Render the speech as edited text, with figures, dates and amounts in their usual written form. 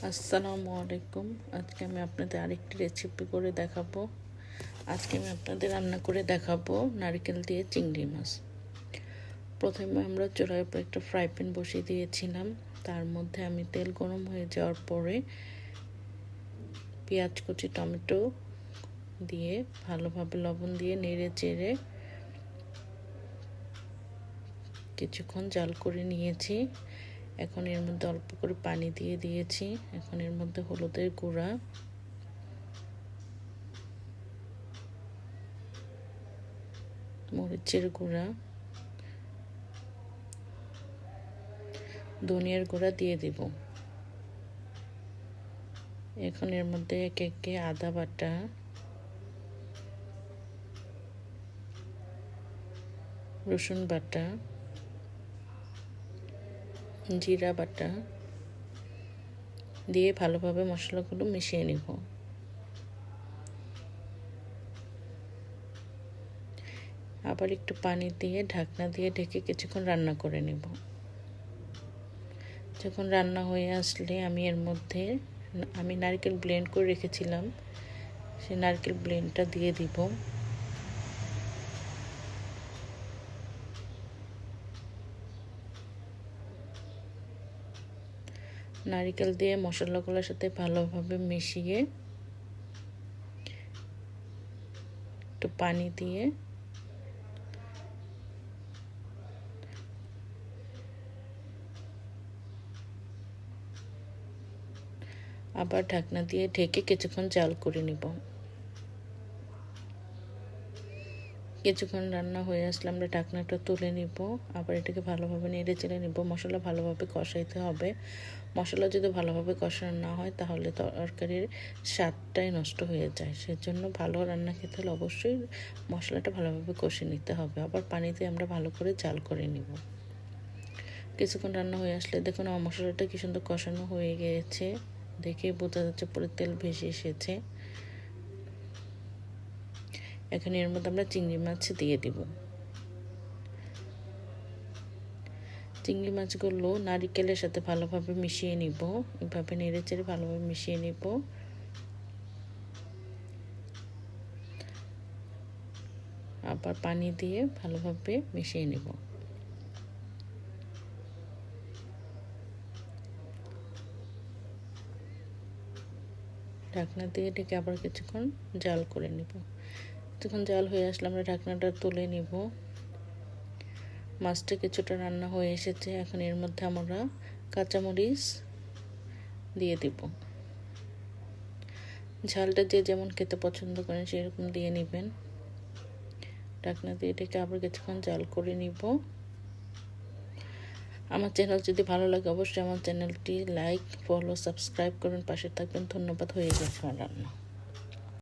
আসসালামু আলাইকুম। আজকে আমি আপনাদের আরেকটি রেসিপি করে দেখাবো। আজকে আমি আপনাদের রান্না করে দেখাবো নারকেল দিয়ে চিংড়ি মাছ। প্রথমে আমরা চুলার উপর একটা ফ্রাই প্যান বসিয়ে দিয়েছিলাম। তার মধ্যে আমি তেল গরম হয়ে যাওয়ার পরে পেঁয়াজ কুচি, টমেটো দিয়ে ভালোভাবে লবণ দিয়ে নেড়ে চেড়ে কিছুক্ষণ জাল করে নিয়েছি। এখন এর মধ্যে অল্প করে পানি দিয়ে দিয়েছি। এখন এর মধ্যে হলুদের গুঁড়া, মরিচের গুঁড়া, ধনিয়ার গুঁড়া দিয়ে দিব। এখন এর মধ্যে একে একে আদা বাটা, রসুন বাটা, জিরা বাটা দিয়ে ভালোভাবে মশলাগুলো মিশিয়ে নিব। আবার একটু পানি দিয়ে ঢাকনা দিয়ে ঢেকে কিছুক্ষণ রান্না করে নেব। যখন রান্না হয়ে আসলে আমি এর মধ্যে নারকেল ব্লেন্ড করে রেখেছিলাম, সেই নারকেল ব্লেন্ডটা দিয়ে দিব। নারকেল দিয়ে মশলাগুলোর সাথে ভালোভাবে মিশিয়ে একটু পানি দিয়ে আবার ঢাকনা দিয়ে ঢেকে কিছুক্ষণ জাল করে নিব। কিছুক্ষণ রান্না হয়ে আসলে আমরা ঢাকনাটা তুলে নিব। আবার এটাকে ভালোভাবে নেড়ে চেড়ে নিব। মশলা ভালোভাবে কষাইতে হবে। মশলা যদি ভালোভাবে কষানো না হয় তাহলে তরকারির স্বাদটাই নষ্ট হয়ে যায়। সেজন্য ভালো রান্না খেতে হলে অবশ্যই মশলাটা ভালোভাবে কষে নিতে হবে। আবার পানি দিয়ে আমরা ভালো করে জাল করে নিব। কিছুক্ষণ রান্না হয়ে আসলে দেখুন আমার মশলাটা কি সুন্দর কষানো হয়ে গিয়েছে। দেখে বোঝা যাচ্ছে পুরো তেল ভেসে এসেছে। এখন এর মধ্যে আমরা চিংড়ি মাছ দিয়ে দিব। চিংড়ি মাছগুলো নারকেলের সাথে ভালোভাবে মিশিয়ে নিব। এভাবে নেড়ে চেড়ে ভালোভাবে মিশিয়ে নিব। আবার পানি দিয়ে ভালোভাবে মিশিয়ে নিব। ঢাকনা দিয়ে ঢেকে আবার কিছুক্ষণ জাল করে নিব। কিছুক্ষণ জাল হয়ে আসলে আমরা ঢাকনাটা তুলে নিব। মাছটা কিছুটা রান্না হয়ে এসেছে। এখন এর মধ্যে আমরা কাঁচামরিচ দিয়ে দিব। ঝালটা যে যেমন খেতে পছন্দ করেন সেরকম দিয়ে নেবেন। ঢাকনা দিয়ে ঢেকে আবার কিছুক্ষণ জাল করে নিব। আমার চ্যানেল যদি ভালো লাগে অবশ্যই আমার চ্যানেলটি লাইক, ফলো, সাবস্ক্রাইব করুন, পাশে থাকবেন। ধন্যবাদ। হয়ে গেছে আমার রান্না।